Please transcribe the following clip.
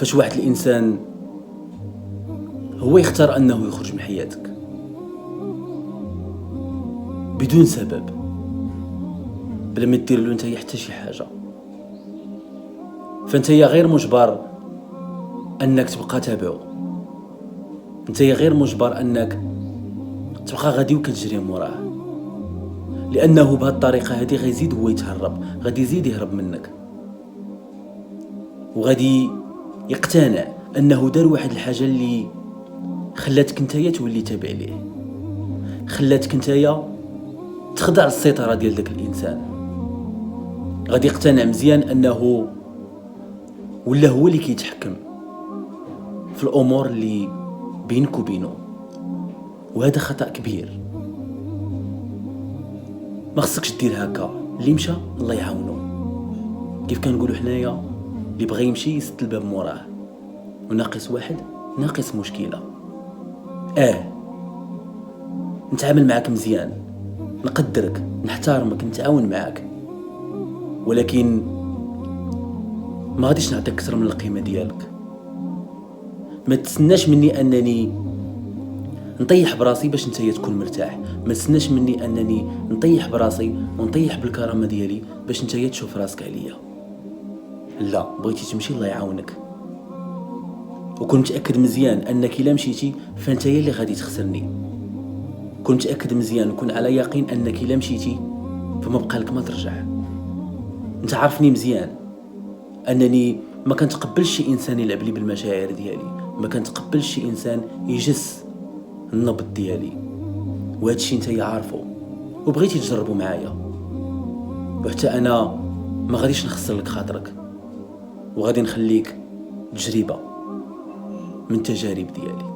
فاش واحد الانسان هو يختار انه يخرج من حياتك بدون سبب، بلا ما دير له انت حتى شي حاجه، فانت غير مجبر انك تبقى تابعه، انت غير مجبر انك تبقى غادي وكتجري موراه، لانه بهذه الطريقه هذه غيزيد هو يتهرب، غادي يزيد يهرب منك، وغادي يقتنع انه دار واحد الحاجه اللي خلاتك نتايا تولي تابع ليه، خلاتك نتايا تخضع للسيطره ديال داك الانسان. غادي يقتنع مزيان انه ولا هو اللي كيتحكم في الامور اللي بينك وبينه، وهذا خطأ كبير. ما خصكش دير هكا، اللي مشى الله يعاونو، كيف كنقولوا حنايا اللي بغى يمشي يسد الباب موراه، وناقص واحد ناقص مشكله. نتعامل معاك مزيان، نقدرك، نحترمك، نتعاون معاك، ولكن ما غاديش نعطيك اكثر من القيمه ديالك. ما تسناش مني انني نطيح براسي باش نتايا تكون مرتاح، ما تسناش مني انني نطيح براسي ونطيح بالكرامه ديالي باش نتايا تشوف راسك عليا. لا، بغيتي تمشي الله يعاونك، وكون متاكد مزيان انك الا مشيتي فانت اللي غادي تخسرني. كون متاكد مزيان وكون على يقين انك الا مشيتي فما بقى لك ما ترجع. انت عارفني مزيان انني ما كنتقبلش شي انسان يلعب لي بالمشاعر ديالي، ما كنتقبلش شي انسان يجس النبض ديالي، وهذا الشيء انت عارفه وبغيتي تجربه معايا، وحتى انا ما غاديش نخسر لك خاطرك، وغادي نخليك تجربه من تجارب ديالي.